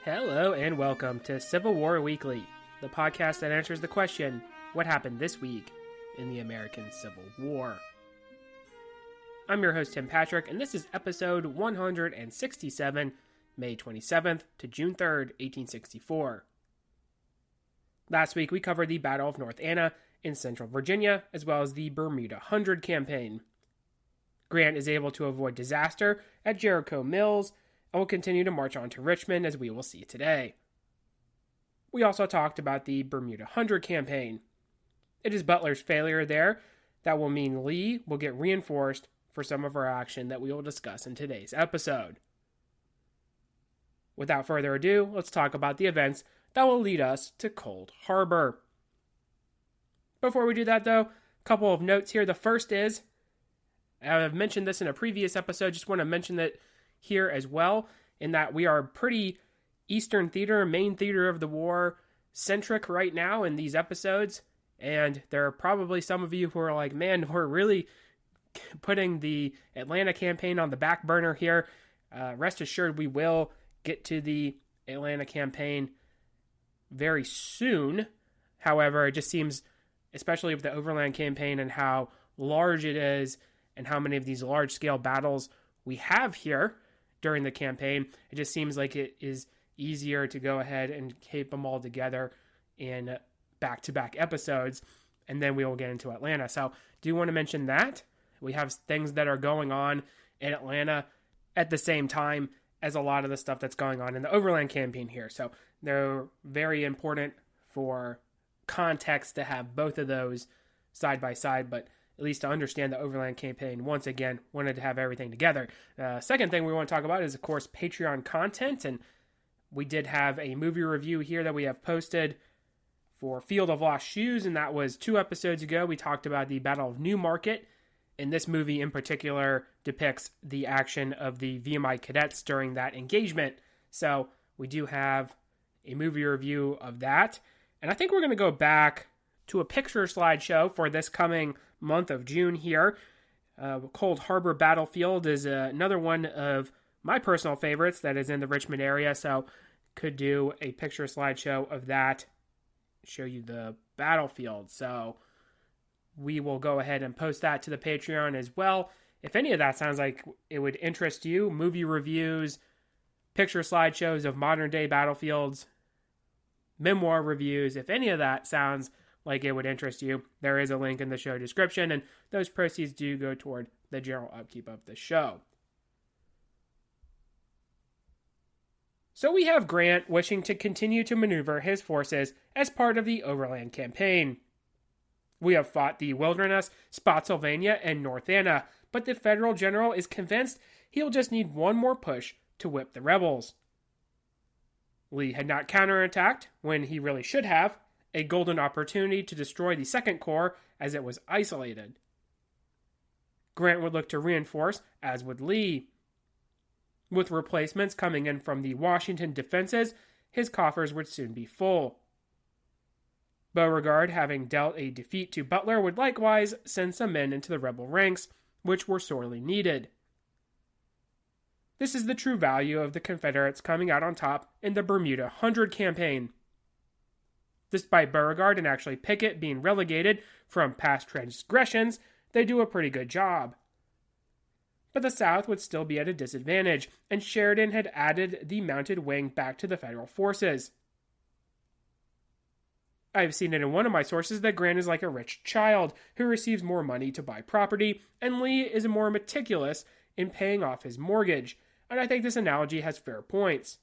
Hello and welcome to Civil War Weekly, the podcast that answers the question, what happened this week in the American Civil War? I'm your host Tim Patrick, and this is episode 167, May 27th to June 3rd, 1864. Last week we covered the Battle of North Anna in central Virginia, as well as the Bermuda Hundred Campaign. Grant is able to avoid disaster at Jericho Mills, and will continue to march on to Richmond, as we will see today. We also talked about the Bermuda Hundred Campaign. It is Butler's failure there that will mean Lee will get reinforced for some of our action that we will discuss in today's episode. Without further ado, let's talk about the events that will lead us to Cold Harbor. Before we do that, though, a couple of notes here. The first is, I've mentioned this in a previous episode, just want to mention that here as well, in that we are pretty Eastern theater, main theater of the war centric right now in these episodes, and there are probably some of you who are like, man, we're really putting the Atlanta campaign on the back burner here. Rest assured, we will get to the Atlanta campaign very soon. However, it just seems, especially with the Overland Campaign and how large it is and how many of these large-scale battles we have here during the campaign, it just seems like it is easier to go ahead and keep them all together in back-to-back episodes, and then we will get into Atlanta. So, do you want to mention that? We have things that are going on in Atlanta at the same time as a lot of the stuff that's going on in the Overland Campaign here. So, they're very important for context to have both of those side by side, but at least to understand the Overland Campaign, once again, wanted to have everything together. Second thing we want to talk about is, of course, Patreon content, and we did have a movie review here that we have posted for Field of Lost Shoes, and that was 2 episodes ago. We talked about the Battle of Newmarket, and this movie in particular depicts the action of the VMI cadets during that engagement. So we do have a movie review of that, and I think we're going to go back to a picture slideshow for this coming month of June here. Cold Harbor Battlefield is another one of my personal favorites that is in the Richmond area, so could do a picture slideshow of that, show you the battlefield. So we will go ahead and post that to the Patreon as well. If any of that sounds like it would interest you, movie reviews, picture slideshows of modern day battlefields, memoir reviews, if any of that sounds like it would interest you, there is a link in the show description, and those proceeds do go toward the general upkeep of the show. So we have Grant wishing to continue to maneuver his forces as part of the Overland Campaign. We have fought the Wilderness, Spotsylvania, and North Anna, but the Federal general is convinced he'll just need one more push to whip the rebels. Lee had not counterattacked when he really should have, a golden opportunity to destroy the Second Corps as it was isolated. Grant would look to reinforce, as would Lee. With replacements coming in from the Washington defenses, his coffers would soon be full. Beauregard, having dealt a defeat to Butler, would likewise send some men into the rebel ranks, which were sorely needed. This is the true value of the Confederates coming out on top in the Bermuda Hundred Campaign. Despite Beauregard and actually Pickett being relegated from past transgressions, they do a pretty good job. But the South would still be at a disadvantage, and Sheridan had added the mounted wing back to the Federal forces. I've seen it in one of my sources that Grant is like a rich child who receives more money to buy property, and Lee is more meticulous in paying off his mortgage, and I think this analogy has fair points.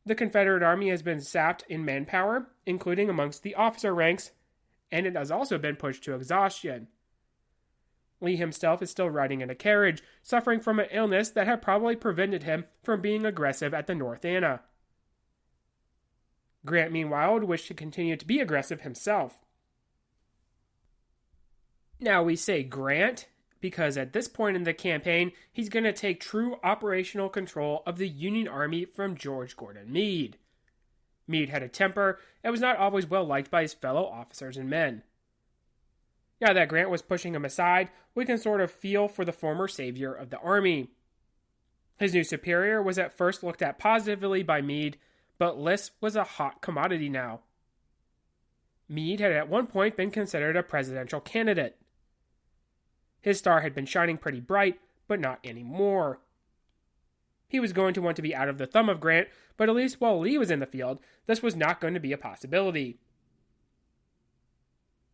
The Confederate Army has been sapped in manpower, including amongst the officer ranks, and it has also been pushed to exhaustion. Lee himself is still riding in a carriage, suffering from an illness that had probably prevented him from being aggressive at the North Anna. Grant, meanwhile, would wish to continue to be aggressive himself. Now, we say Grant because at this point in the campaign, he's going to take true operational control of the Union Army from George Gordon Meade. Meade had a temper and was not always well liked by his fellow officers and men. Now that Grant was pushing him aside, we can sort of feel for the former savior of the army. His new superior was at first looked at positively by Meade, but Liss was a hot commodity now. Meade had at one point been considered a presidential candidate. His star had been shining pretty bright, but not anymore. He was going to want to be out of the thumb of Grant, but at least while Lee was in the field, this was not going to be a possibility.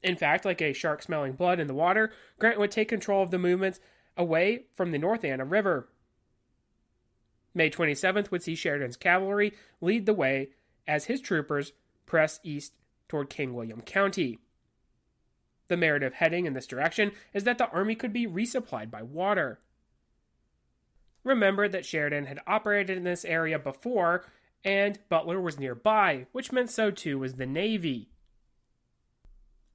In fact, like a shark smelling blood in the water, Grant would take control of the movements away from the North Anna River. May 27th would see Sheridan's cavalry lead the way as his troopers press east toward King William County. The narrative heading in this direction is that the army could be resupplied by water. Remember that Sheridan had operated in this area before, and Butler was nearby, which meant so too was the Navy.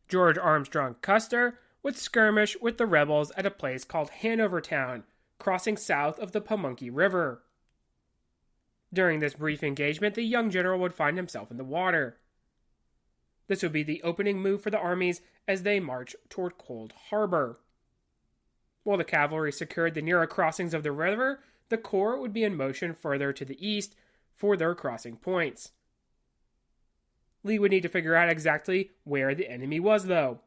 George Armstrong Custer would skirmish with the rebels at a place called Hanovertown, crossing south of the Pamunkey River. During this brief engagement, the young general would find himself in the water. This would be the opening move for the armies as they marched toward Cold Harbor. While the cavalry secured the nearer crossings of the river, the corps would be in motion further to the east for their crossing points. Lee would need to figure out exactly where the enemy was, though.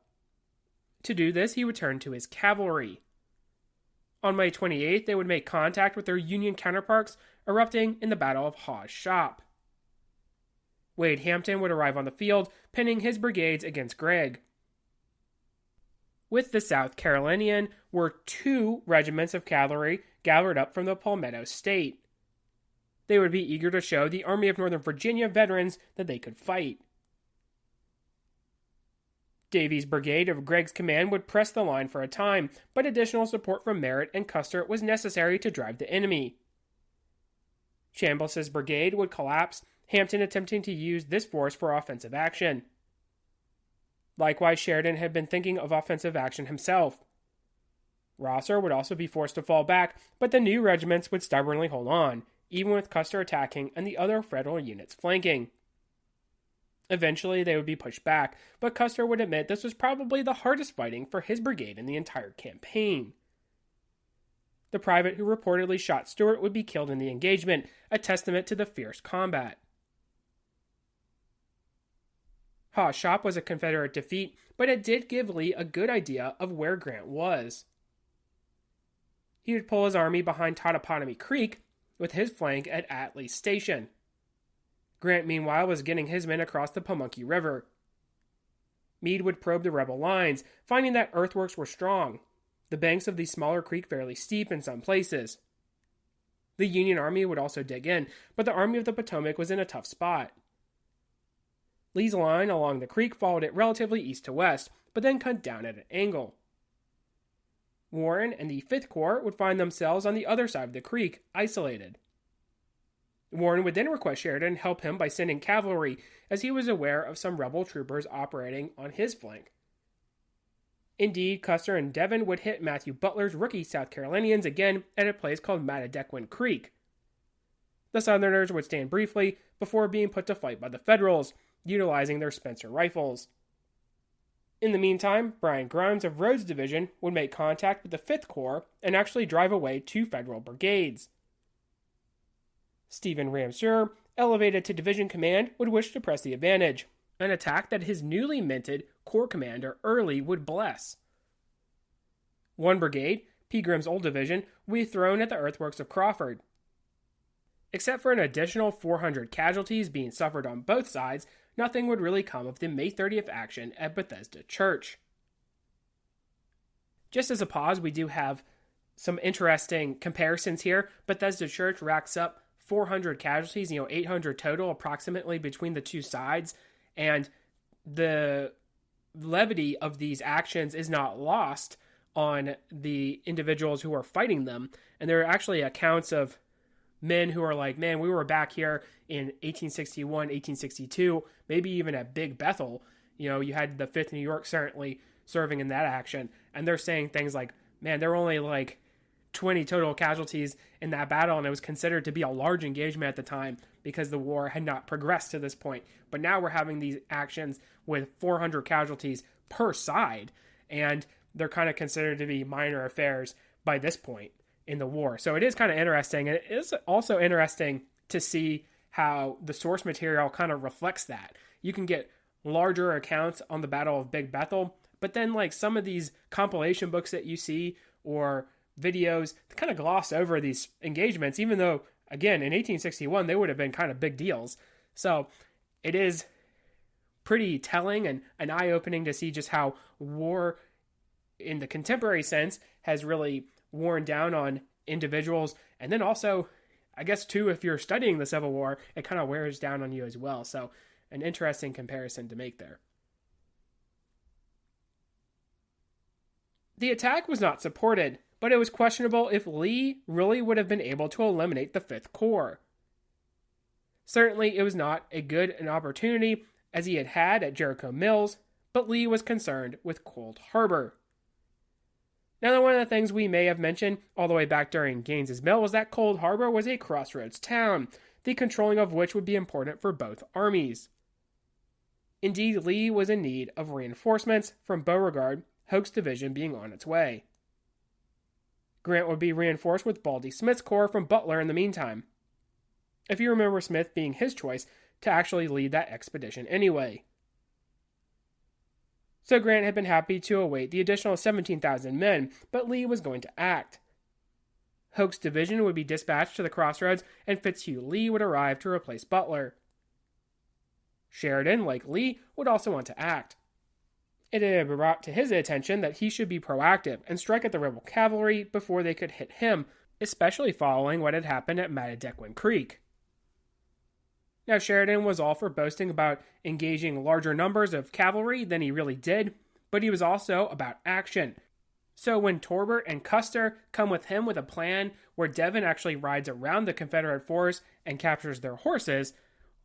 To do this, he would turn to his cavalry. On May 28th, they would make contact with their Union counterparts, erupting in the Battle of Hawes Shop. Wade Hampton would arrive on the field, pinning his brigades against Gregg. With the South Carolinian were 2 regiments of cavalry gathered up from the Palmetto State. They would be eager to show the Army of Northern Virginia veterans that they could fight. Davies' brigade of Gregg's command would press the line for a time, but additional support from Merritt and Custer was necessary to drive the enemy. Chambliss's brigade would collapse, Hampton attempting to use this force for offensive action. Likewise, Sheridan had been thinking of offensive action himself. Rosser would also be forced to fall back, but the new regiments would stubbornly hold on, even with Custer attacking and the other Federal units flanking. Eventually, they would be pushed back, but Custer would admit this was probably the hardest fighting for his brigade in the entire campaign. The private who reportedly shot Stuart would be killed in the engagement, a testament to the fierce combat. Hawes Shop was a Confederate defeat, but it did give Lee a good idea of where Grant was. He would pull his army behind Totopotomoy Creek, with his flank at Atlee's Station. Grant, meanwhile, was getting his men across the Pamunkey River. Meade would probe the rebel lines, finding that earthworks were strong, the banks of the smaller creek fairly steep in some places. The Union Army would also dig in, but the Army of the Potomac was in a tough spot. Lee's line along the creek followed it relatively east to west, but then cut down at an angle. Warren and the 5th Corps would find themselves on the other side of the creek, isolated. Warren would then request Sheridan help him by sending cavalry, as he was aware of some rebel troopers operating on his flank. Indeed, Custer and Devin would hit Matthew Butler's rookie South Carolinians again at a place called Matadequin Creek. The Southerners would stand briefly before being put to flight by the Federals, utilizing their Spencer rifles. In the meantime, Brian Grimes of Rhodes' division would make contact with the 5th Corps and actually drive away 2 Federal brigades. Stephen Ramseur, elevated to division command, would wish to press the advantage, an attack that his newly minted Corps commander Early would bless. 1 brigade, Pegram's old division, would be thrown at the earthworks of Crawford. Except for an additional 400 casualties being suffered on both sides, nothing would really come of the May 30th action at Bethesda Church. Just as a pause, we do have some interesting comparisons here. Bethesda Church racks up 400 casualties, 800 total approximately between the two sides, and the levity of these actions is not lost on the individuals who are fighting them. And there are actually accounts of men who are like, man, we were back here in 1861, 1862, maybe even at Big Bethel. You had the 5th New York certainly serving in that action. And they're saying things like, man, there were only like 20 total casualties in that battle, and it was considered to be a large engagement at the time because the war had not progressed to this point. But now we're having these actions with 400 casualties per side, and they're kind of considered to be minor affairs by this point. in the war. So it is kind of interesting. And it is also interesting to see how the source material kind of reflects that. You can get larger accounts on the Battle of Big Bethel, but then like some of these compilation books that you see or videos kind of gloss over these engagements, even though, again, in 1861, they would have been kind of big deals. So it is pretty telling and eye-opening to see just how war in the contemporary sense has really worn down on individuals. And then also, I guess too, if you're studying the Civil War, it kind of wears down on you as well. So an interesting comparison to make there. The attack was not supported, but it was questionable if Lee really would have been able to eliminate the 5th Corps. Certainly, it was not a good an opportunity as he had at Jericho Mills, but Lee was concerned with Cold Harbor. Now, one of the things we may have mentioned all the way back during Gaines's Mill was that Cold Harbor was a crossroads town, the controlling of which would be important for both armies. Indeed, Lee was in need of reinforcements from Beauregard, Hoke's division being on its way. Grant would be reinforced with Baldy Smith's corps from Butler in the meantime. If you remember Smith being his choice to actually lead that expedition anyway. So Grant had been happy to await the additional 17,000 men, but Lee was going to act. Hoke's division would be dispatched to the crossroads, and Fitzhugh Lee would arrive to replace Butler. Sheridan, like Lee, would also want to act. It had been brought to his attention that he should be proactive and strike at the rebel cavalry before they could hit him, especially following what had happened at Mattadequan Creek. Now, Sheridan was all for boasting about engaging larger numbers of cavalry than he really did, but he was also about action. So when Torbert and Custer come with him with a plan where Devon actually rides around the Confederate force and captures their horses,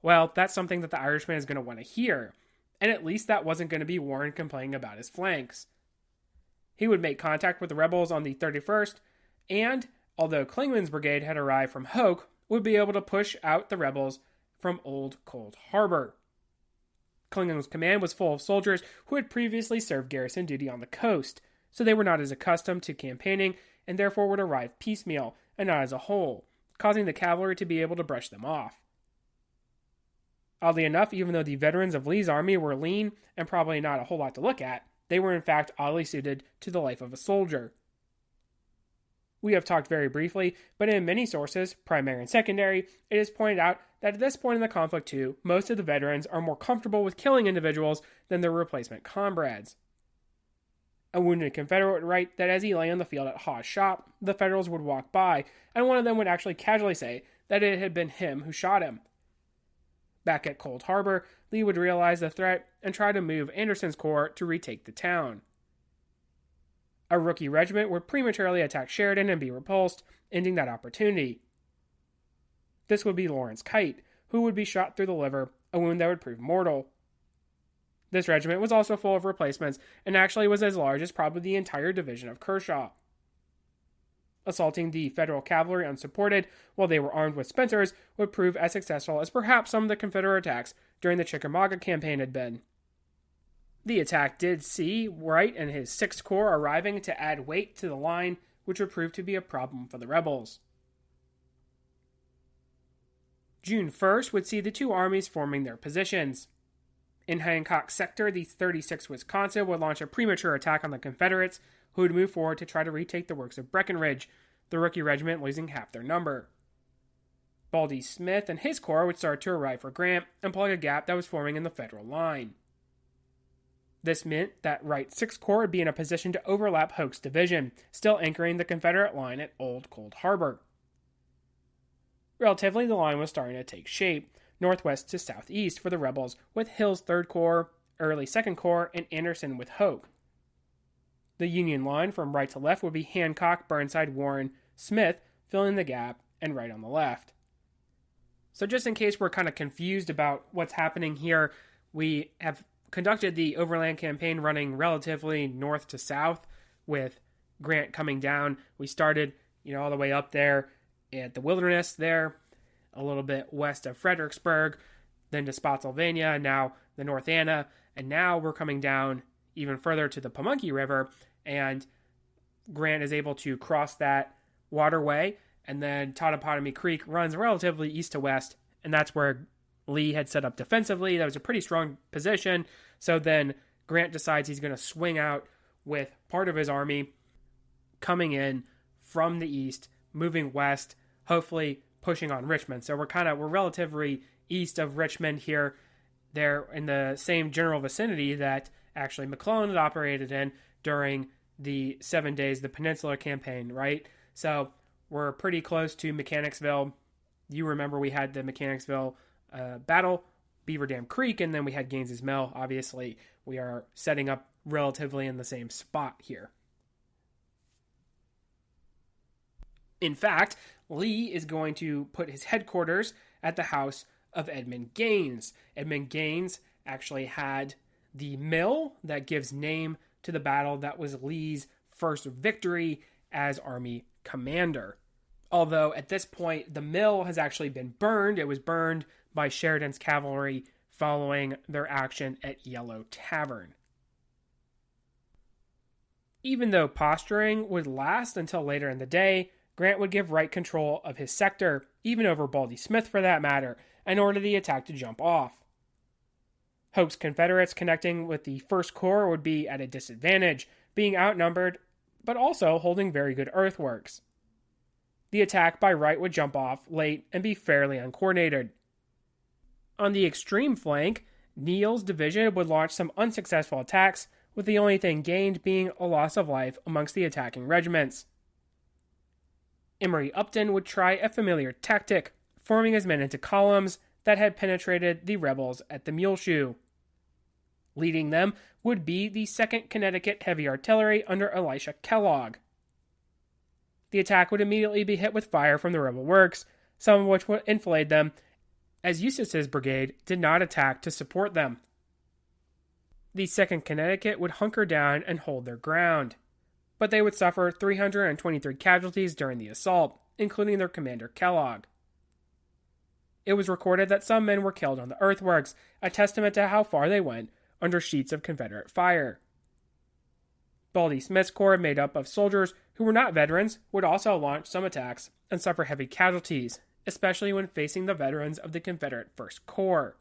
well, that's something that the Irishman is going to want to hear. And at least that wasn't going to be Warren complaining about his flanks. He would make contact with the rebels on the 31st, and, although Clingman's brigade had arrived from Hoke, would be able to push out the rebels from Old Cold Harbor. Clingman's command was full of soldiers who had previously served garrison duty on the coast, so they were not as accustomed to campaigning and therefore would arrive piecemeal and not as a whole, causing the cavalry to be able to brush them off. Oddly enough, even though the veterans of Lee's army were lean and probably not a whole lot to look at, they were in fact oddly suited to the life of a soldier. We have talked very briefly, but in many sources, primary and secondary, it is pointed out that at this point in the conflict too, most of the veterans are more comfortable with killing individuals than their replacement comrades. A wounded Confederate would write that as he lay on the field at Hawes' shop, the Federals would walk by, and one of them would actually casually say that it had been him who shot him. Back at Cold Harbor, Lee would realize the threat and try to move Anderson's corps to retake the town. A rookie regiment would prematurely attack Sheridan and be repulsed, ending that opportunity. This would be Lawrence Kite, who would be shot through the liver, a wound that would prove mortal. This regiment was also full of replacements, and actually was as large as probably the entire division of Kershaw. Assaulting the Federal cavalry unsupported, while they were armed with Spencers, would prove as successful as perhaps some of the Confederate attacks during the Chickamauga campaign had been. The attack did see Wright and his 6th Corps arriving to add weight to the line, which would prove to be a problem for the rebels. June 1st would see the two armies forming their positions. In Hancock's sector, the 36th Wisconsin would launch a premature attack on the Confederates, who would move forward to try to retake the works of Breckinridge, the rookie regiment losing half their number. Baldy Smith and his corps would start to arrive for Grant and plug a gap that was forming in the Federal line. This meant that Wright's 6th Corps would be in a position to overlap Hoke's division, still anchoring the Confederate line at Old Cold Harbor. Relatively, the line was starting to take shape, northwest to southeast for the rebels, with Hill's 3rd Corps, Early's 2nd Corps, and Anderson with Hoke. The Union line from right to left would be Hancock, Burnside, Warren, Smith, filling the gap, and Wright on the left. So just in case we're kind of confused about what's happening here, we have conducted the Overland Campaign running relatively north to south, with Grant coming down. We started, all the way up there at the Wilderness there, a little bit west of Fredericksburg, then to Spotsylvania, now the North Anna, and now we're coming down even further to the Pamunkey River, and Grant is able to cross that waterway, and then Totopotomoy Creek runs relatively east to west, and that's where Lee had set up defensively. That was a pretty strong position. So then Grant decides he's going to swing out with part of his army coming in from the east, moving west, hopefully pushing on Richmond. So we're relatively east of Richmond here. They're in the same general vicinity that actually McClellan had operated in during the 7 days, the Peninsular Campaign, right? So we're pretty close to Mechanicsville. You remember we had the Mechanicsville battle, Beaver Dam Creek, and then we had Gaines's Mill. Obviously, we are setting up relatively in the same spot here. In fact, Lee is going to put his headquarters at the house of Edmund Gaines. Edmund Gaines actually had the mill that gives name to the battle that was Lee's first victory as Army commander. Although at this point, the mill has actually been burned. It was burned by Sheridan's cavalry following their action at Yellow Tavern. Even though posturing would last until later in the day, Grant would give Wright control of his sector, even over Baldy Smith for that matter, in order for the attack to jump off. Hoke's Confederates connecting with the First Corps would be at a disadvantage, being outnumbered, but also holding very good earthworks. The attack by Wright would jump off late and be fairly uncoordinated. On the extreme flank, Neal's division would launch some unsuccessful attacks, with the only thing gained being a loss of life amongst the attacking regiments. Emory Upton would try a familiar tactic, forming his men into columns that had penetrated the rebels at the Muleshoe. Leading them would be the 2nd Connecticut Heavy Artillery under Elisha Kellogg. The attack would immediately be hit with fire from the rebel works, some of which would enfilade them, as Eustis's brigade did not attack to support them. The 2nd Connecticut would hunker down and hold their ground, but they would suffer 323 casualties during the assault, including their commander Kellogg. It was recorded that some men were killed on the earthworks, a testament to how far they went under sheets of Confederate fire. Baldy Smith's corps, made up of soldiers who were not veterans, would also launch some attacks and suffer heavy casualties, especially when facing the veterans of the Confederate First Corps.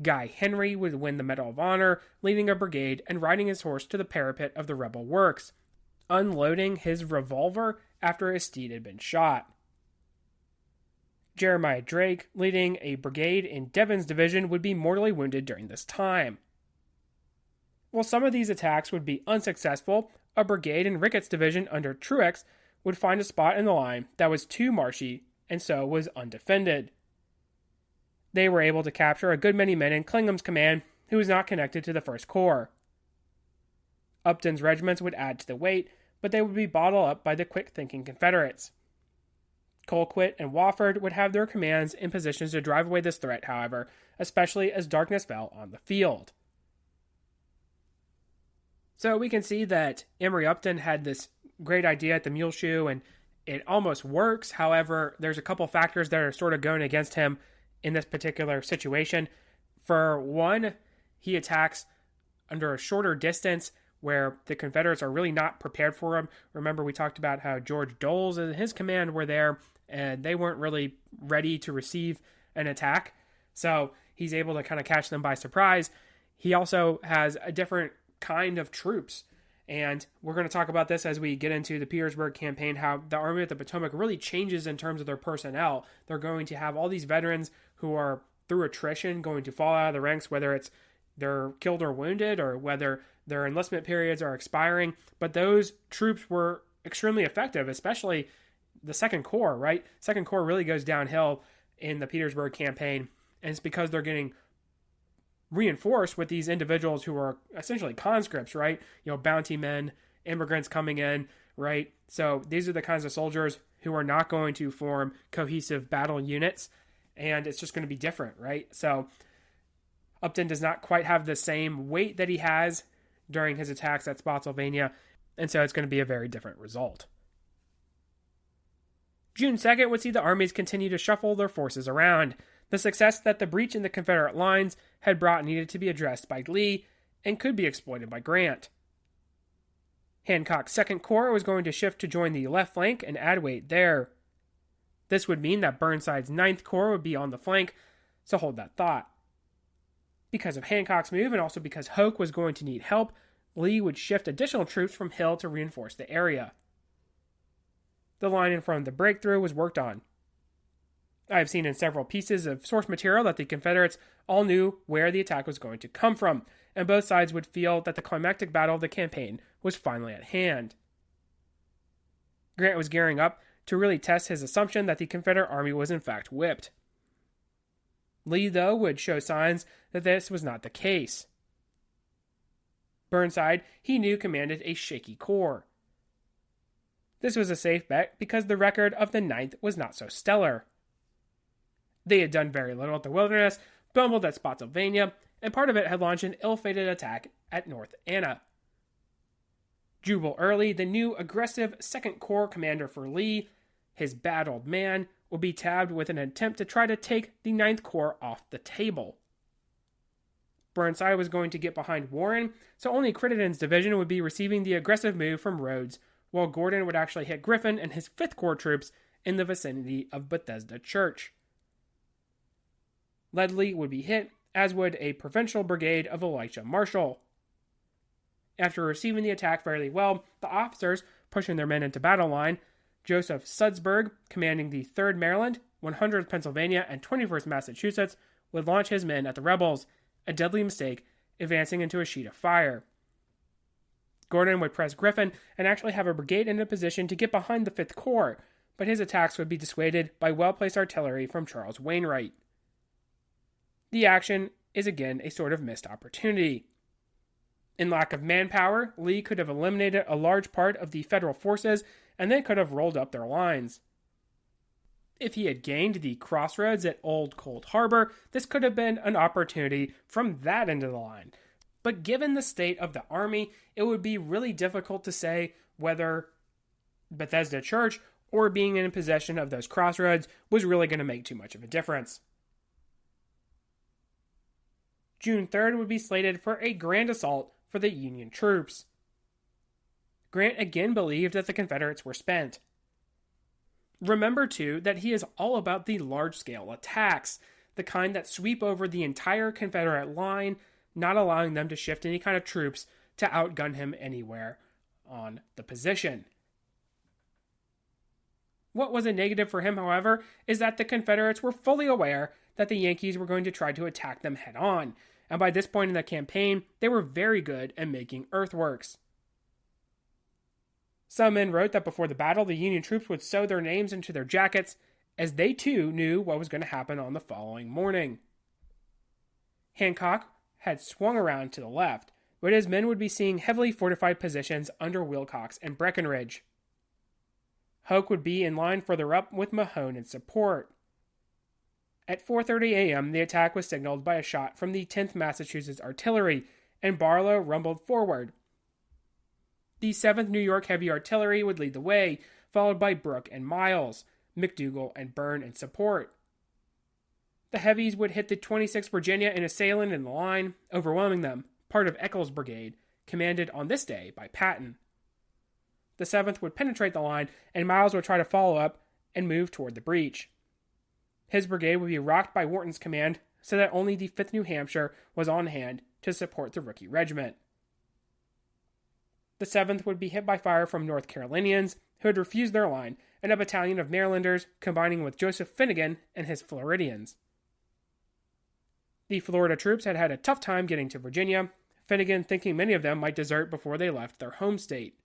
Guy Henry would win the Medal of Honor, leading a brigade and riding his horse to the parapet of the rebel works, unloading his revolver after his steed had been shot. Jeremiah Drake, leading a brigade in Devon's division, would be mortally wounded during this time. While some of these attacks would be unsuccessful, a brigade in Ricketts' division under Truex would find a spot in the line that was too marshy and so was undefended. They were able to capture a good many men in Klingham's command, who was not connected to the First Corps. Upton's regiments would add to the weight, but they would be bottled up by the quick-thinking Confederates. Colquitt and Wofford would have their commands in positions to drive away this threat, however, especially as darkness fell on the field. So we can see that Emory Upton had this great idea at the Muleshoe, and it almost works. However, there's a couple factors that are sort of going against him in this particular situation. For one, he attacks under a shorter distance where the Confederates are really not prepared for him. Remember, we talked about how George Doles and his command were there, and they weren't really ready to receive an attack. So he's able to kind of catch them by surprise. He also has a different kind of troops. And we're going to talk about this as we get into the Petersburg campaign, how the Army of the Potomac really changes in terms of their personnel. They're going to have all these veterans who are, through attrition, going to fall out of the ranks, whether it's they're killed or wounded or whether their enlistment periods are expiring. But those troops were extremely effective, especially the Second Corps, right? Second Corps really goes downhill in the Petersburg campaign, and it's because they're getting reinforced with these individuals who are essentially conscripts, right? Bounty men, immigrants coming in, right? So these are the kinds of soldiers who are not going to form cohesive battle units, and it's just going to be different, right? So Upton does not quite have the same weight that he has during his attacks at Spotsylvania, and so it's going to be a very different result. June 2nd would see the armies continue to shuffle their forces around. The success that the breach in the Confederate lines had brought needed to be addressed by Lee and could be exploited by Grant. Hancock's 2nd Corps was going to shift to join the left flank and add weight there. This would mean that Burnside's 9th Corps would be on the flank, so hold that thought. Because of Hancock's move and also because Hoke was going to need help, Lee would shift additional troops from Hill to reinforce the area. The line in front of the breakthrough was worked on. I have seen in several pieces of source material that the Confederates all knew where the attack was going to come from, and both sides would feel that the climactic battle of the campaign was finally at hand. Grant was gearing up to really test his assumption that the Confederate Army was in fact whipped. Lee, though, would show signs that this was not the case. Burnside, he knew, commanded a shaky corps. This was a safe bet because the record of the 9th was not so stellar. They had done very little at the Wilderness, bumbled at Spotsylvania, and part of it had launched an ill-fated attack at North Anna. Jubal Early, the new aggressive 2nd Corps commander for Lee, his bad old man, would be tabbed with an attempt to try to take the 9th Corps off the table. Burnside was going to get behind Warren, so only Crittenden's division would be receiving the aggressive move from Rhodes, while Gordon would actually hit Griffin and his 5th Corps troops in the vicinity of Bethesda Church. Ledley would be hit, as would a provincial brigade of Elisha Marshall. After receiving the attack fairly well, the officers, pushing their men into battle line, Joseph Sudsberg, commanding the 3rd Maryland, 100th Pennsylvania, and 21st Massachusetts, would launch his men at the rebels, a deadly mistake, advancing into a sheet of fire. Gordon would press Griffin and actually have a brigade in a position to get behind the 5th Corps, but his attacks would be dissuaded by well-placed artillery from Charles Wainwright. The action is again a sort of missed opportunity. In lack of manpower, Lee could have eliminated a large part of the Federal forces and then could have rolled up their lines. If he had gained the crossroads at Old Cold Harbor, this could have been an opportunity from that end of the line. But given the state of the army, it would be really difficult to say whether Bethesda Church or being in possession of those crossroads was really going to make too much of a difference. June 3rd would be slated for a grand assault for the Union troops. Grant again believed that the Confederates were spent. Remember, too, that he is all about the large-scale attacks, the kind that sweep over the entire Confederate line, not allowing them to shift any kind of troops to outgun him anywhere on the position. What was a negative for him, however, is that the Confederates were fully aware that the Yankees were going to try to attack them head-on, and by this point in the campaign, they were very good at making earthworks. Some men wrote that before the battle, the Union troops would sew their names into their jackets, as they too knew what was going to happen on the following morning. Hancock had swung around to the left, but his men would be seeing heavily fortified positions under Wilcox and Breckinridge. Hoke would be in line further up with Mahone in support. At 4:30 a.m., the attack was signaled by a shot from the 10th Massachusetts Artillery, and Barlow rumbled forward. The 7th New York Heavy Artillery would lead the way, followed by Brooke and Miles, McDougal and Byrne in support. The Heavies would hit the 26th Virginia in a salient in the line, overwhelming them, part of Eccles' brigade, commanded on this day by Patton. The 7th would penetrate the line, and Miles would try to follow up and move toward the breach. His brigade would be rocked by Wharton's command, so that only the 5th New Hampshire was on hand to support the rookie regiment. The 7th would be hit by fire from North Carolinians, who had refused their line, and a battalion of Marylanders combining with Joseph Finnegan and his Floridians. The Florida troops had had a tough time getting to Virginia, Finnegan thinking many of them might desert before they left their home state.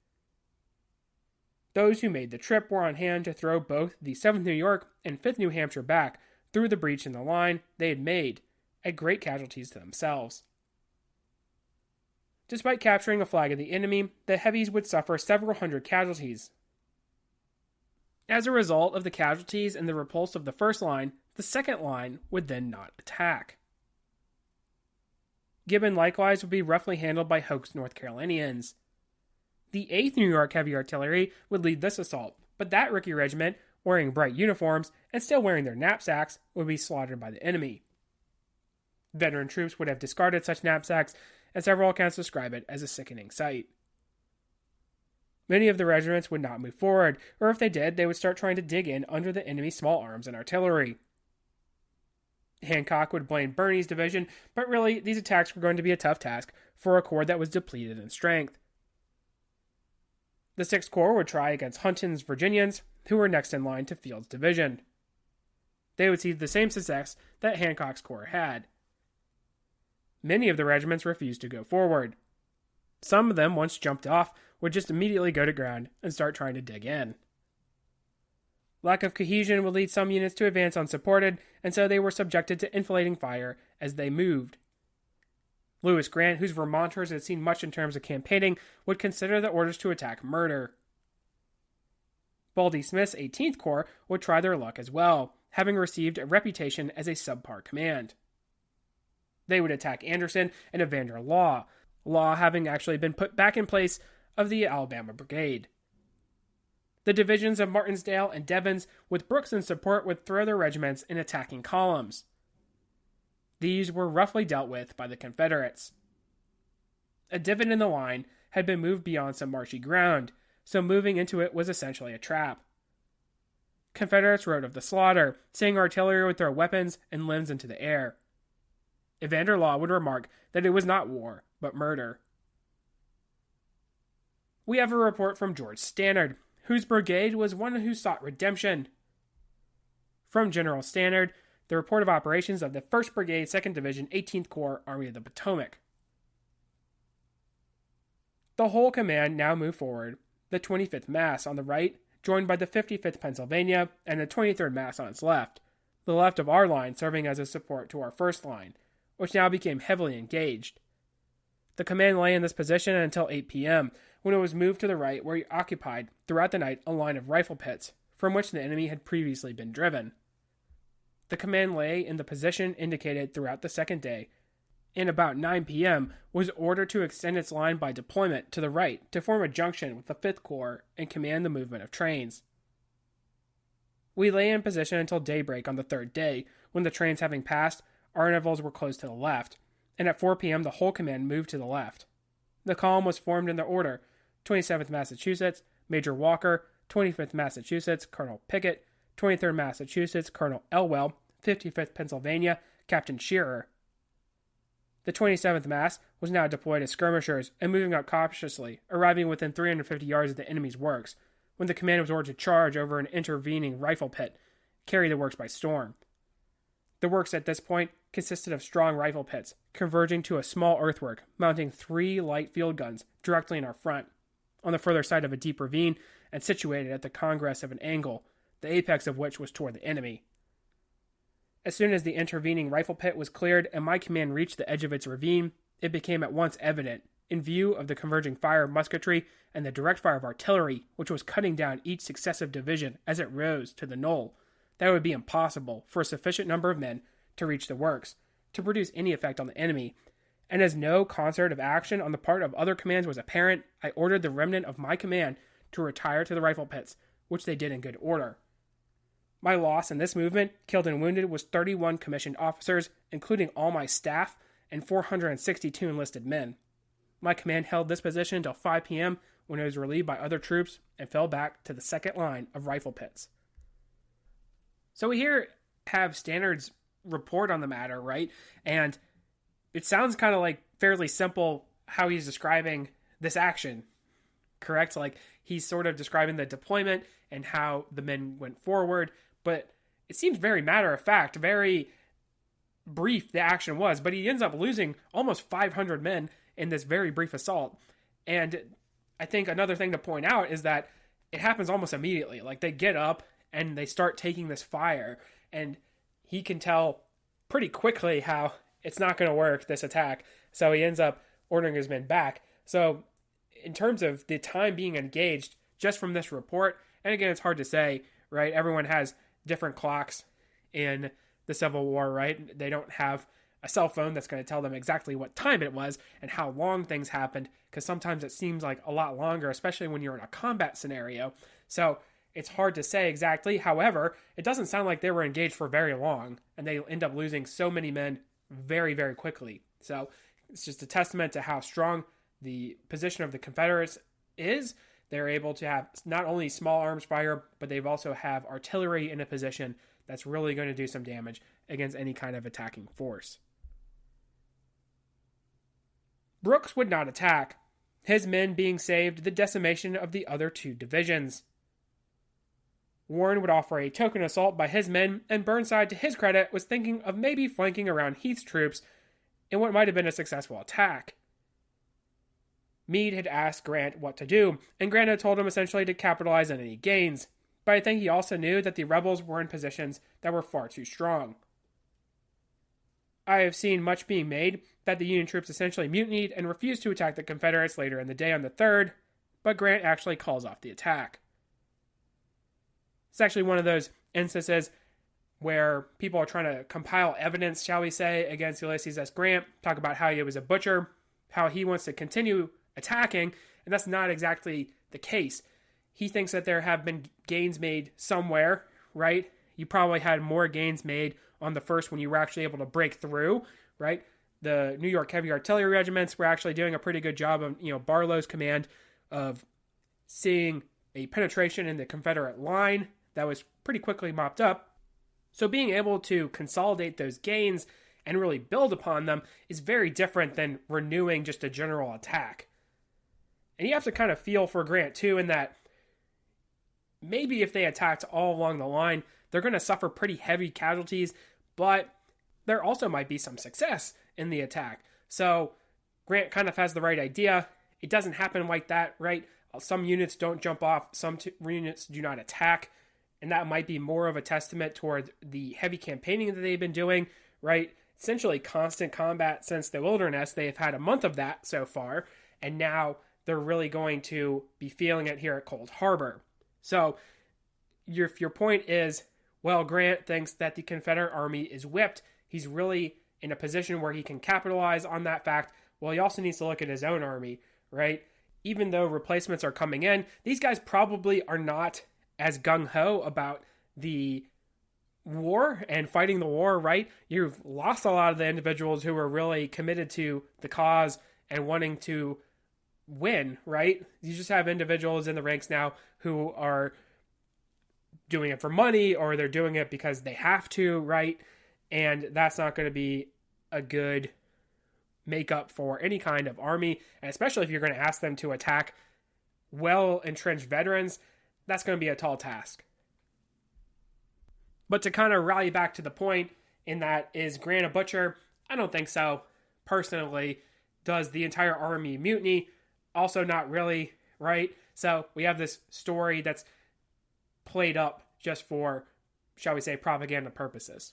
Those who made the trip were on hand to throw both the 7th New York and 5th New Hampshire back through the breach in the line they had made, at great casualties to themselves. Despite capturing a flag of the enemy, the Heavies would suffer several hundred casualties. As a result of the casualties and the repulse of the first line, the second line would then not attack. Gibbon likewise would be roughly handled by Hoke's North Carolinians. The 8th New York Heavy Artillery would lead this assault, but that rookie regiment, wearing bright uniforms and still wearing their knapsacks, would be slaughtered by the enemy. Veteran troops would have discarded such knapsacks, and several accounts describe it as a sickening sight. Many of the regiments would not move forward, or if they did, they would start trying to dig in under the enemy's small arms and artillery. Hancock would blame Birney's division, but really, these attacks were going to be a tough task for a corps that was depleted in strength. The 6th Corps would try against Hunton's Virginians, who were next in line to Field's division. They would see the same success that Hancock's corps had. Many of the regiments refused to go forward. Some of them, once jumped off, would just immediately go to ground and start trying to dig in. Lack of cohesion would lead some units to advance unsupported, and so they were subjected to enfilading fire as they moved. Lewis Grant, whose Vermonters had seen much in terms of campaigning, would consider the orders to attack murder. Baldy Smith's 18th Corps would try their luck as well, having received a reputation as a subpar command. They would attack Anderson and Evander Law having actually been put back in place of the Alabama Brigade. The divisions of Martinsdale and Devens, with Brooks in support, would throw their regiments in attacking columns. These were roughly dealt with by the Confederates. A divot in the line had been moved beyond some marshy ground, so moving into it was essentially a trap. Confederates wrote of the slaughter, saying artillery would throw weapons and limbs into the air. Evander Law would remark that it was not war, but murder. We have a report from George Stannard, whose brigade was one who sought redemption. From General Stannard, the report of operations of the 1st Brigade, 2nd Division, 18th Corps, Army of the Potomac. The whole command now moved forward, the 25th Mass on the right, joined by the 55th Pennsylvania and the 23rd Mass on its left, the left of our line serving as a support to our first line, which now became heavily engaged. The command lay in this position until 8 p.m., when it was moved to the right, where it occupied, throughout the night, a line of rifle pits, from which the enemy had previously been driven. The command lay in the position indicated throughout the second day, and about 9 p.m. was ordered to extend its line by deployment to the right to form a junction with the 5th Corps and command the movement of trains. We lay in position until daybreak on the 3rd day, when the trains having passed, our intervals were close to the left, and at 4 p.m. the whole command moved to the left. The column was formed in the order: 27th Massachusetts, Major Walker; 25th Massachusetts, Colonel Pickett; 23rd Massachusetts, Colonel Elwell; 55th Pennsylvania, Captain Shearer. The 27th Mass was now deployed as skirmishers and moving up cautiously, arriving within 350 yards of the enemy's works, when the command was ordered to charge over an intervening rifle pit, carry the works by storm. The works at this point consisted of strong rifle pits, converging to a small earthwork, mounting 3 light field guns directly in our front, on the further side of a deep ravine, and situated at the congress of an angle, the apex of which was toward the enemy. As soon as the intervening rifle pit was cleared and my command reached the edge of its ravine, it became at once evident, in view of the converging fire of musketry and the direct fire of artillery, which was cutting down each successive division as it rose to the knoll, that it would be impossible for a sufficient number of men to reach the works, to produce any effect on the enemy, and as no concert of action on the part of other commands was apparent, I ordered the remnant of my command to retire to the rifle pits, which they did in good order. My loss in this movement, killed and wounded, was 31 commissioned officers, including all my staff, and 462 enlisted men. My command held this position until 5 p.m., when it was relieved by other troops and fell back to the second line of rifle pits. So we here have Stannard's report on the matter, right? And it sounds kind of like fairly simple how he's describing this action, correct? Like he's sort of describing the deployment and how the men went forward, but it seems very matter of fact, very brief the action was, but he ends up losing almost 500 men in this very brief assault. And I think another thing to point out is that it happens almost immediately. Like they get up and they start taking this fire, and he can tell pretty quickly how it's not going to work, this attack. So he ends up ordering his men back. So in terms of the time being engaged, just from this report, and again, it's hard to say, right? Everyone has different clocks in the Civil War, right? They don't have a cell phone that's going to tell them exactly what time it was and how long things happened, because sometimes it seems like a lot longer, especially when you're in a combat scenario. So it's hard to say exactly. However, it doesn't sound like they were engaged for very long, and they end up losing so many men very, very quickly. So it's just a testament to how strong the position of the Confederates is, They're able to have not only small arms fire, but they've also have artillery in a position that's really going to do some damage against any kind of attacking force. Brooks would not attack, his men being saved the decimation of the other two divisions. Warren would offer a token assault by his men, and Burnside, to his credit, was thinking of maybe flanking around Heath's troops in what might have been a successful attack. Meade had asked Grant what to do, and Grant had told him essentially to capitalize on any gains, but I think he also knew that the rebels were in positions that were far too strong. I have seen much being made that the Union troops essentially mutinied and refused to attack the Confederates later in the day on the 3rd, but Grant actually calls off the attack. It's actually one of those instances where people are trying to compile evidence, shall we say, against Ulysses S. Grant, talk about how he was a butcher, how he wants to continue attacking, and that's not exactly the case. He thinks that there have been gains made somewhere, right? You probably had more gains made on the 1st when you were actually able to break through, right? The New York Heavy Artillery regiments were actually doing a pretty good job of, Barlow's command of seeing a penetration in the Confederate line that was pretty quickly mopped up. So being able to consolidate those gains and really build upon them is very different than renewing just a general attack. And you have to kind of feel for Grant too, in that maybe if they attacked all along the line, they're going to suffer pretty heavy casualties, but there also might be some success in the attack. So Grant kind of has the right idea. It doesn't happen like that, right? Some units don't jump off, some units do not attack, and that might be more of a testament toward the heavy campaigning that they've been doing, right? Essentially constant combat since the Wilderness. They've had a month of that so far, and now they're really going to be feeling it here at Cold Harbor. So if your point is, well, Grant thinks that the Confederate Army is whipped, he's really in a position where he can capitalize on that fact. Well, he also needs to look at his own army, right? Even though replacements are coming in, these guys probably are not as gung-ho about the war and fighting the war, right? You've lost a lot of the individuals who were really committed to the cause and wanting to win, right? You just have individuals in the ranks now who are doing it for money, or they're doing it because they have to, right? And that's not going to be a good makeup for any kind of army, and especially if you're going to ask them to attack well-entrenched veterans, that's going to be a tall task. But to kind of rally back to the point in that, is Grant a butcher? I don't think so. Personally, does the entire army mutiny? Also not really, right? So we have this story that's played up just for, shall we say, propaganda purposes.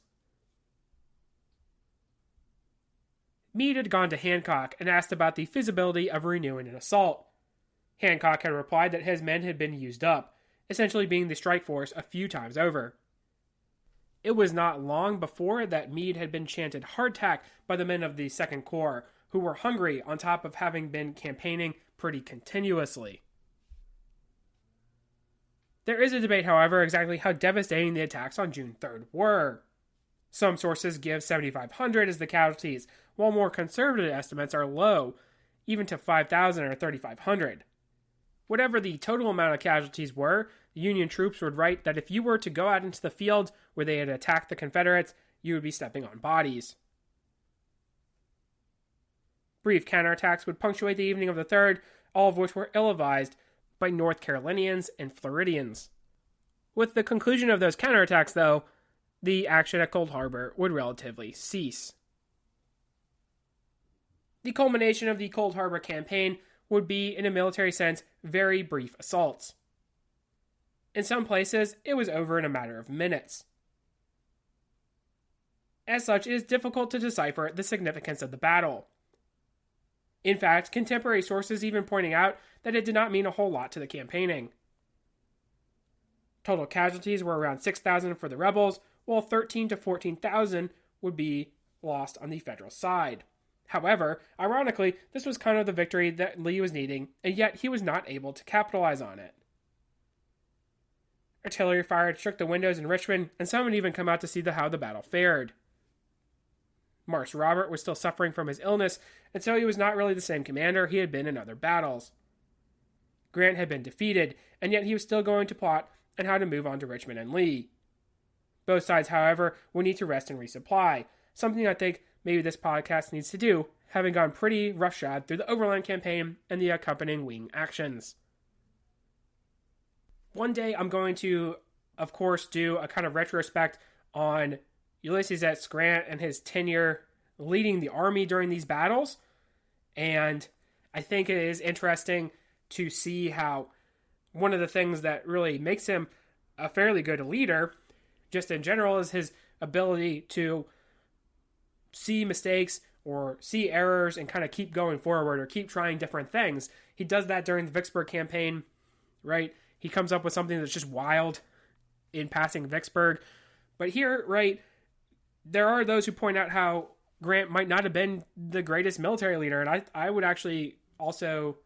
Meade had gone to Hancock and asked about the feasibility of renewing an assault. Hancock had replied that his men had been used up, essentially being the strike force a few times over. It was not long before that Meade had been chanted hardtack by the men of the 2nd Corps, who were hungry on top of having been campaigning pretty continuously. There is a debate, however, exactly how devastating the attacks on June 3rd were. Some sources give 7,500 as the casualties, while more conservative estimates are low, even to 5,000 or 3,500. Whatever the total amount of casualties were, the Union troops would write that if you were to go out into the field where they had attacked the Confederates, you would be stepping on bodies. Brief counterattacks would punctuate the evening of the 3rd, all of which were ill-advised by North Carolinians and Floridians. With the conclusion of those counterattacks, though, the action at Cold Harbor would relatively cease. The culmination of the Cold Harbor campaign would be, in a military sense, very brief assaults. In some places, it was over in a matter of minutes. As such, it is difficult to decipher the significance of the battle. In fact, contemporary sources even pointing out that it did not mean a whole lot to the campaigning. Total casualties were around 6,000 for the rebels, while 13,000 to 14,000 would be lost on the Federal side. However, ironically, this was kind of the victory that Lee was needing, and yet he was not able to capitalize on it. Artillery fire had shook the windows in Richmond, and some had even come out to see how the battle fared. Marse Robert was still suffering from his illness, and so he was not really the same commander he had been in other battles. Grant had been defeated, and yet he was still going to plot on how to move on to Richmond and Lee. Both sides, however, will need to rest and resupply, something I think maybe this podcast needs to do, having gone pretty roughshod through the Overland Campaign and the accompanying wing actions. One day I'm going to, of course, do a kind of retrospect on Ulysses S. Grant and his tenure leading the army during these battles, and I think it is interesting to see how one of the things that really makes him a fairly good leader, just in general, is his ability to see mistakes or see errors and kind of keep going forward or keep trying different things. He does that during the Vicksburg campaign, right? He comes up with something that's just wild in passing Vicksburg. But here, right, there are those who point out how Grant might not have been the greatest military leader. And I would actually also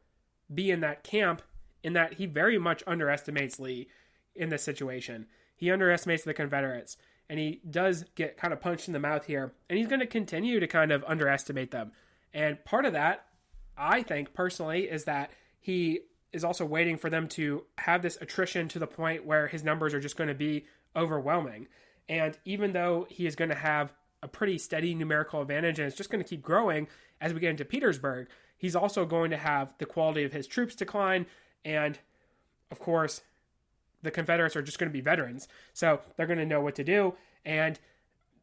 be in that camp, in that he very much underestimates Lee in this situation. He underestimates the Confederates, and he does get kind of punched in the mouth here, and he's going to continue to kind of underestimate them. And part of that, I think personally, is that he is also waiting for them to have this attrition to the point where his numbers are just going to be overwhelming. And even though he is going to have a pretty steady numerical advantage and it's just going to keep growing as we get into Petersburg, he's also going to have the quality of his troops decline. And of course, the Confederates are just going to be veterans. So they're going to know what to do. And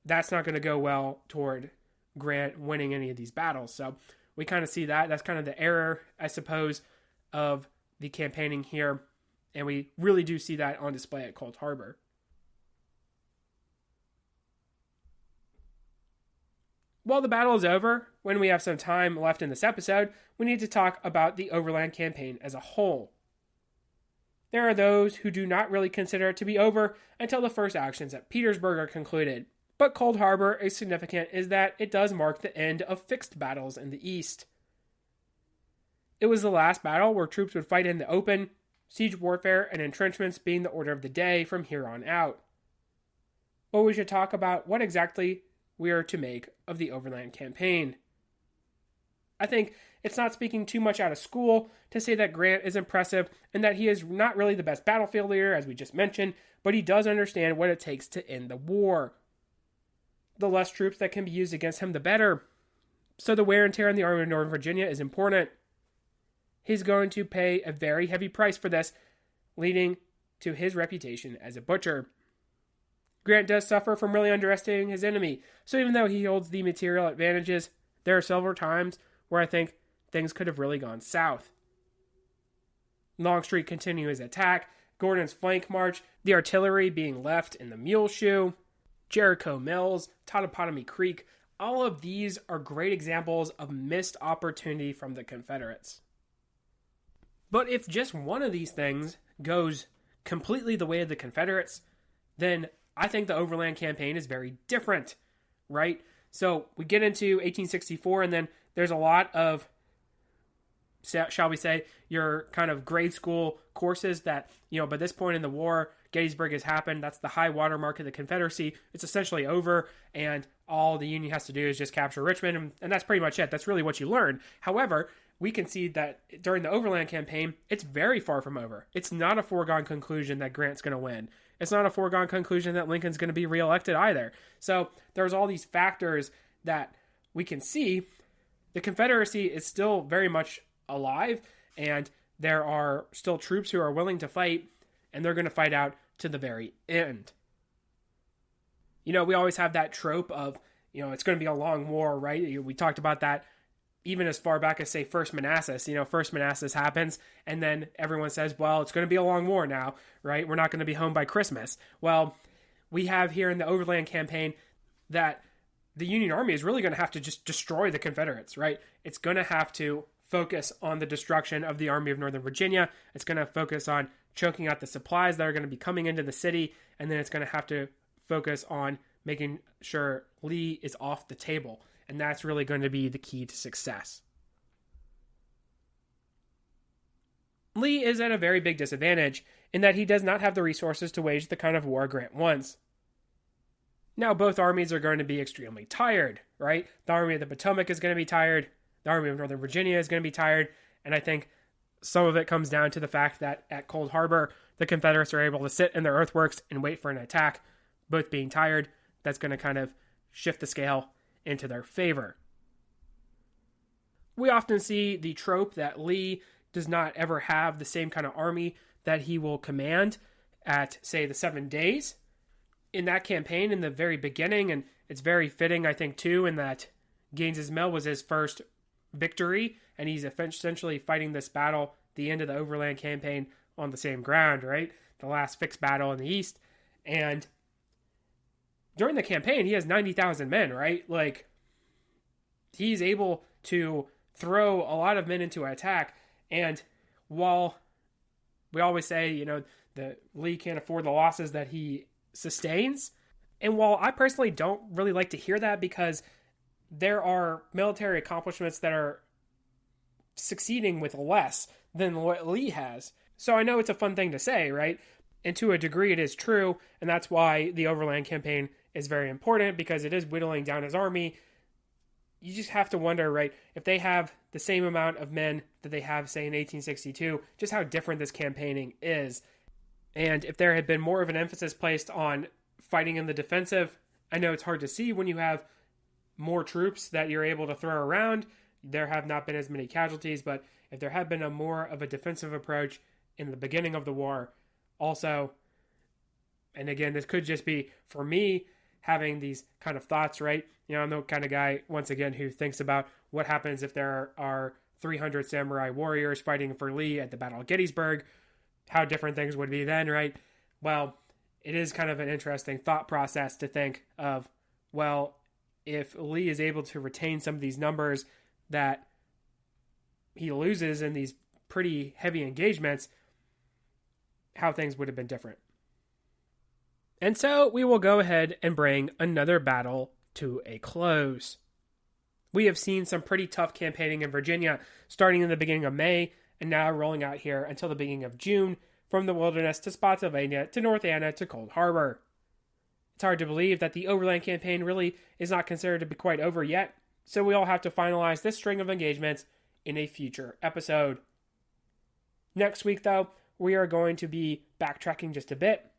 that's not going to go well toward Grant winning any of these battles. So we kind of see that. That's kind of the error, I suppose, of the campaigning here. And we really do see that on display at Cold Harbor. While the battle is over, when we have some time left in this episode, we need to talk about the Overland Campaign as a whole. There are those who do not really consider it to be over until the first actions at Petersburg are concluded. But Cold Harbor is significant is that it does mark the end of fixed battles in the East. It was the last battle where troops would fight in the open, siege warfare and entrenchments being the order of the day from here on out. But we should talk about what exactly we are to make of the Overland Campaign. I think it's not speaking too much out of school to say that Grant is impressive and that he is not really the best battlefield leader, as we just mentioned, but he does understand what it takes to end the war. The less troops that can be used against him, the better. So the wear and tear on the Army of Northern Virginia is important. He's going to pay a very heavy price for this, leading to his reputation as a butcher. Grant does suffer from really underestimating his enemy, so even though he holds the material advantages, there are several times where I think things could have really gone south. Longstreet continues his attack, Gordon's flank march, the artillery being left in the Muleshoe, Jericho Mills, Totopotomoy Creek. All of these are great examples of missed opportunity from the Confederates. But if just one of these things goes completely the way of the Confederates, then I think the Overland Campaign is very different, right? So we get into 1864, and then there's a lot of, shall we say, your kind of grade school courses that, by this point in the war, Gettysburg has happened. That's the high watermark of the Confederacy. It's essentially over, and all the Union has to do is just capture Richmond, and that's pretty much it. That's really what you learn. However, we can see that during the Overland Campaign, it's very far from over. It's not a foregone conclusion that Grant's going to win. It's not a foregone conclusion that Lincoln's going to be reelected either. So there's all these factors that we can see. The Confederacy is still very much alive, and there are still troops who are willing to fight, and they're going to fight out to the very end. We always have that trope of, it's going to be a long war, right? We talked about that even as far back as, say, First Manassas. First Manassas happens, and then everyone says, well, it's going to be a long war now, right? We're not going to be home by Christmas. Well, we have here in the Overland Campaign that the Union Army is really going to have to just destroy the Confederates, right? It's going to have to focus on the destruction of the Army of Northern Virginia. It's going to focus on choking out the supplies that are going to be coming into the city, and then it's going to have to focus on making sure Lee is off the table. And that's really going to be the key to success. Lee is at a very big disadvantage in that he does not have the resources to wage the kind of war Grant wants. Now, both armies are going to be extremely tired, right? The Army of the Potomac is going to be tired. The Army of Northern Virginia is going to be tired. And I think Some of it comes down to the fact that at Cold Harbor, the Confederates are able to sit in their earthworks and wait for an attack, both being tired. That's going to kind of shift the scale into their favor. We often see the trope that Lee does not ever have the same kind of army that he will command at, say, the 7 days. In that campaign, in the very beginning, and it's very fitting, I think, too, in that Gaines's Mill was his first victory, and he's essentially fighting this battle, the end of the Overland Campaign, on the same ground, right? The last fixed battle in the East. And during the campaign, he has 90,000 men, right? Like, he's able to throw a lot of men into an attack. And while we always say, that Lee can't afford the losses that he sustains, and while I personally don't really like to hear that, because there are military accomplishments that are succeeding with less than what Lee has. So I know it's a fun thing to say, right? And to a degree it is true, and that's why the Overland Campaign is very important, because it is whittling down his army. You just have to wonder, right, if they have the same amount of men that they have, say, in 1862, just how different this campaigning is. And if there had been more of an emphasis placed on fighting in the defensive, I know it's hard to see when you have more troops that you're able to throw around. There have not been as many casualties, but if there had been a more of a defensive approach in the beginning of the war, also, and again, this could just be, for me, having these kind of thoughts, right? I'm the kind of guy, once again, who thinks about what happens if there are 300 samurai warriors fighting for Lee at the Battle of Gettysburg, how different things would be then, right? Well, it is kind of an interesting thought process to think of, well, if Lee is able to retain some of these numbers that he loses in these pretty heavy engagements, how things would have been different. And so we will go ahead and bring another battle to a close. We have seen some pretty tough campaigning in Virginia, starting in the beginning of May, and now rolling out here until the beginning of June, from the Wilderness to Spotsylvania to North Anna to Cold Harbor. It's hard to believe that the Overland Campaign really is not considered to be quite over yet, so we all have to finalize this string of engagements in a future episode. Next week, though, we are going to be backtracking just a bit,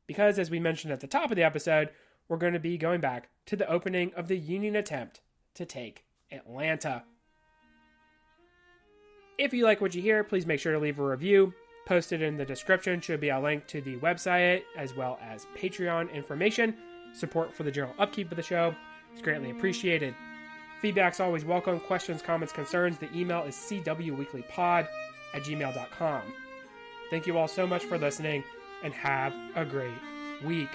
because as we mentioned at the top of the episode, we're going to be going back to the opening of the Union attempt to take Atlanta. If you like what you hear, please make sure to leave a review. Posted in the description should be a link to the website as well as Patreon information. Support for the general upkeep of the show is greatly appreciated. Feedback's always welcome. Questions, comments, concerns. The email is cwweeklypod@gmail.com. Thank you all so much for listening, and have a great week.